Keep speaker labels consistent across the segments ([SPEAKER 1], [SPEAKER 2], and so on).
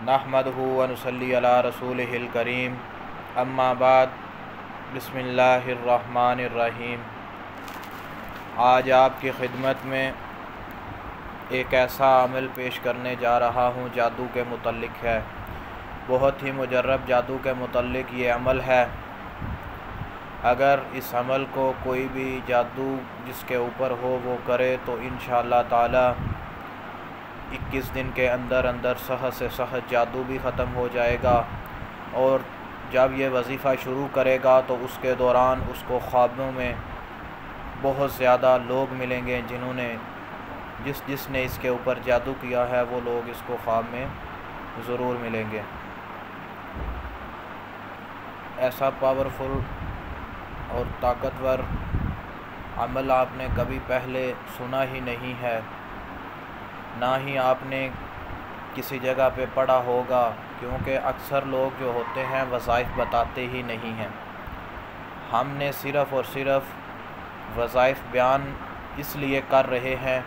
[SPEAKER 1] نحمدہ و نصلی علی رسولہ الکریم اما بعد بسم اللہ الرحمن الرحیم۔ آج آپ کی خدمت میں ایک ایسا عمل پیش کرنے جا رہا ہوں جادو کے متعلق ہے۔ بہت ہی مجرب جادو کے متعلق یہ عمل ہے۔ اگر اس عمل کو کوئی بھی جادو جس کے اوپر ہو وہ کرے تو انشاءاللہ تعالی 21 دن کے اندر سخت سے سخت جادو بھی ختم ہو جائے گا، اور جب یہ وظیفہ شروع کرے گا تو اس کے دوران اس کو خوابوں میں بہت زیادہ لوگ ملیں گے جنہوں نے جس نے اس کے اوپر جادو کیا ہے، وہ لوگ اس کو خواب میں ضرور ملیں گے۔ ایسا پاورفل اور طاقتور عمل آپ نے کبھی پہلے سنا ہی نہیں ہے، نہ ہی آپ نے کسی جگہ پہ پڑھا ہوگا، کیونکہ اکثر لوگ جو ہوتے ہیں وظائف بتاتے ہی نہیں ہیں۔ ہم نے صرف اور صرف وظائف بیان اس لیے کر رہے ہیں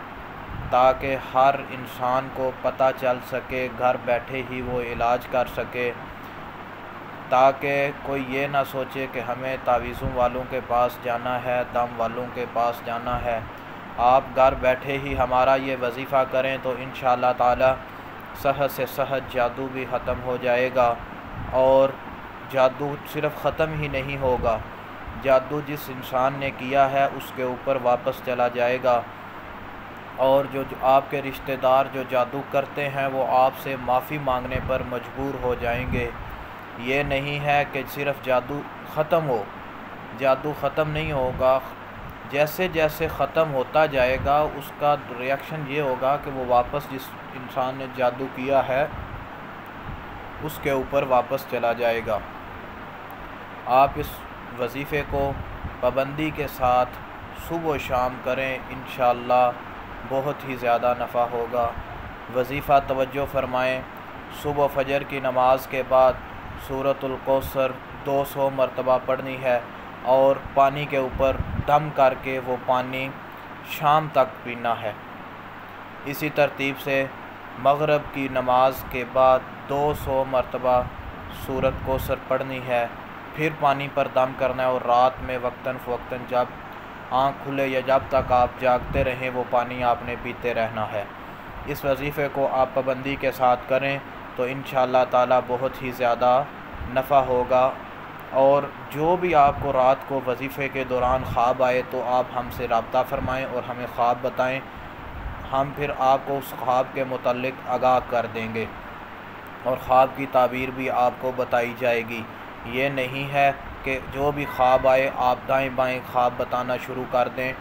[SPEAKER 1] تاکہ ہر انسان کو پتہ چل سکے، گھر بیٹھے ہی وہ علاج کر سکے، تاکہ کوئی یہ نہ سوچے کہ ہمیں تعویذوں والوں کے پاس جانا ہے، دم والوں کے پاس جانا ہے۔ آپ گھر بیٹھے ہی ہمارا یہ وظیفہ کریں تو انشاءاللہ تعالی سخت سے سخت جادو بھی ختم ہو جائے گا، اور جادو صرف ختم ہی نہیں ہوگا، جادو جس انسان نے کیا ہے اس کے اوپر واپس چلا جائے گا، اور جو آپ کے رشتہ دار جو جادو کرتے ہیں وہ آپ سے معافی مانگنے پر مجبور ہو جائیں گے۔ یہ نہیں ہے کہ صرف جادو ختم ہو، جادو ختم نہیں ہوگا، جیسے جیسے ختم ہوتا جائے گا اس کا ریاکشن یہ ہوگا کہ وہ واپس جس انسان نے جادو کیا ہے اس کے اوپر واپس چلا جائے گا۔ آپ اس وظیفے کو پابندی کے ساتھ صبح و شام کریں، انشاءاللہ بہت ہی زیادہ نفع ہوگا۔ وظیفہ توجہ فرمائیں، صبح فجر کی نماز کے بعد سورۃ الکوثر 200 مرتبہ پڑھنی ہے، اور پانی کے اوپر دم کر کے وہ پانی شام تک پینا ہے۔ اسی ترتیب سے مغرب کی نماز کے بعد 200 مرتبہ سورۃ کوثر پڑھنی ہے، پھر پانی پر دم کرنا ہے، اور رات میں وقتاً فوقتاً جب آنکھ کھلے یا جب تک آپ جاگتے رہیں وہ پانی آپ نے پیتے رہنا ہے۔ اس وظیفے کو آپ پابندی کے ساتھ کریں تو انشاءاللہ تعالی بہت ہی زیادہ نفع ہوگا۔ اور جو بھی آپ کو رات کو وظیفے کے دوران خواب آئے تو آپ ہم سے رابطہ فرمائیں اور ہمیں خواب بتائیں، ہم پھر آپ کو اس خواب کے متعلق آگاہ کر دیں گے، اور خواب کی تعبیر بھی آپ کو بتائی جائے گی۔ یہ نہیں ہے کہ جو بھی خواب آئے آپ دائیں بائیں خواب بتانا شروع کر دیں،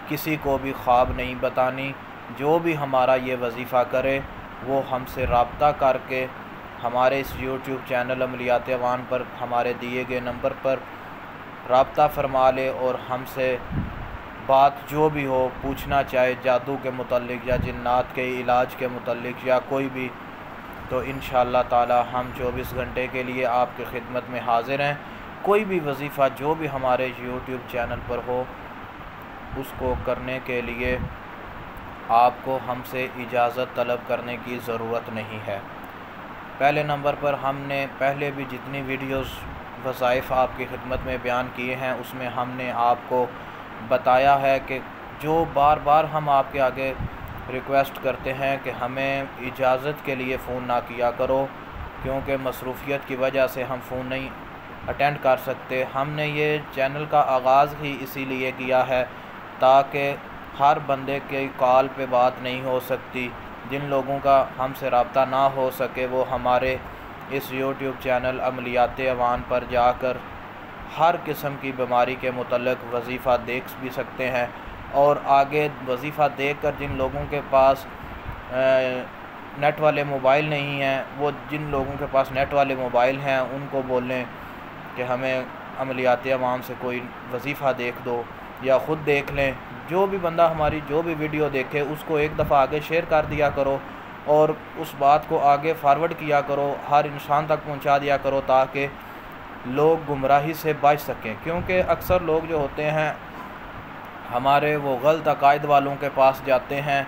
[SPEAKER 1] کسی کو بھی خواب نہیں بتانی۔ جو بھی ہمارا یہ وظیفہ کرے وہ ہم سے رابطہ کر کے ہمارے اس یوٹیوب چینل عملیات عوان پر ہمارے دیے گئے نمبر پر رابطہ فرما لے، اور ہم سے بات جو بھی ہو پوچھنا چاہے جادو کے متعلق یا جنات کے علاج کے متعلق یا کوئی بھی، تو انشاءاللہ تعالی ہم 24 گھنٹے کے لیے آپ کی خدمت میں حاضر ہیں۔ کوئی بھی وظیفہ جو بھی ہمارے یوٹیوب چینل پر ہو اس کو کرنے کے لیے آپ کو ہم سے اجازت طلب کرنے کی ضرورت نہیں ہے۔ پہلے نمبر پر ہم نے پہلے بھی جتنی ویڈیوز وظائف آپ کی خدمت میں بیان کیے ہیں اس میں ہم نے آپ کو بتایا ہے کہ جو بار بار ہم آپ کے آگے ریکویسٹ کرتے ہیں کہ ہمیں اجازت کے لیے فون نہ کیا کرو، کیونکہ مصروفیت کی وجہ سے ہم فون نہیں اٹینڈ کر سکتے۔ ہم نے یہ چینل کا آغاز ہی اسی لیے کیا ہے تاکہ ہر بندے کے کال پہ بات نہیں ہو سکتی، جن لوگوں کا ہم سے رابطہ نہ ہو سکے وہ ہمارے اس یوٹیوب چینل عملیات عوان پر جا کر ہر قسم کی بیماری کے متعلق وظیفہ دیکھ بھی سکتے ہیں، اور آگے وظیفہ دیکھ کر جن لوگوں کے پاس نیٹ والے موبائل نہیں ہیں، وہ جن لوگوں کے پاس نیٹ والے موبائل ہیں ان کو بولیں کہ ہمیں عملیات عوام سے کوئی وظیفہ دیکھ دو، یا خود دیکھ لیں۔ جو بھی بندہ ہماری جو بھی ویڈیو دیکھے اس کو ایک دفعہ آگے شیئر کر دیا کرو، اور اس بات کو آگے فارورڈ کیا کرو، ہر انسان تک پہنچا دیا کرو تاکہ لوگ گمراہی سے بچ سکیں۔ کیونکہ اکثر لوگ جو ہوتے ہیں ہمارے وہ غلط عقائد والوں کے پاس جاتے ہیں،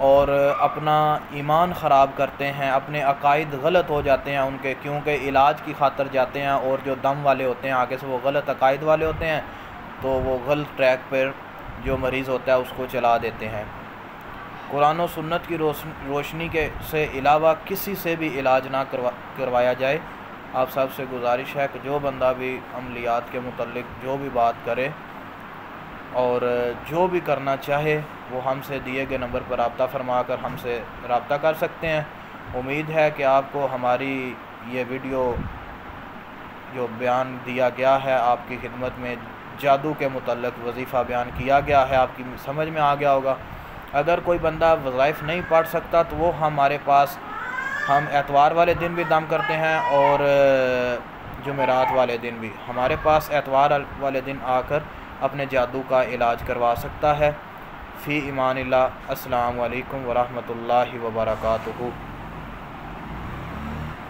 [SPEAKER 1] اور اپنا ایمان خراب کرتے ہیں، اپنے عقائد غلط ہو جاتے ہیں ان کے، کیونکہ علاج کی خاطر جاتے ہیں، اور جو دم والے ہوتے ہیں آگے سے وہ غلط عقائد والے ہوتے ہیں، تو وہ غلط ٹریک پر جو مریض ہوتا ہے اس کو چلا دیتے ہیں۔ قرآن و سنت کی روشنی کے سے علاوہ کسی سے بھی علاج نہ کروایا جائے۔ آپ سب سے گزارش ہے کہ جو بندہ بھی عملیات کے متعلق جو بھی بات کرے اور جو بھی کرنا چاہے وہ ہم سے دیے گئے نمبر پر رابطہ فرما کر ہم سے رابطہ کر سکتے ہیں۔ امید ہے کہ آپ کو ہماری یہ ویڈیو جو بیان دیا گیا ہے، آپ کی خدمت میں جادو کے متعلق وظیفہ بیان کیا گیا ہے، آپ کی سمجھ میں آ گیا ہوگا۔ اگر کوئی بندہ وظائف نہیں پڑھ سکتا تو وہ ہمارے پاس، ہم اتوار والے دن بھی دم کرتے ہیں اور جمعرات والے دن بھی، ہمارے پاس اتوار والے دن آ کر اپنے جادو کا علاج کروا سکتا ہے۔ فی امان اللہ۔ السلام علیکم ورحمۃ اللہ وبرکاتہ۔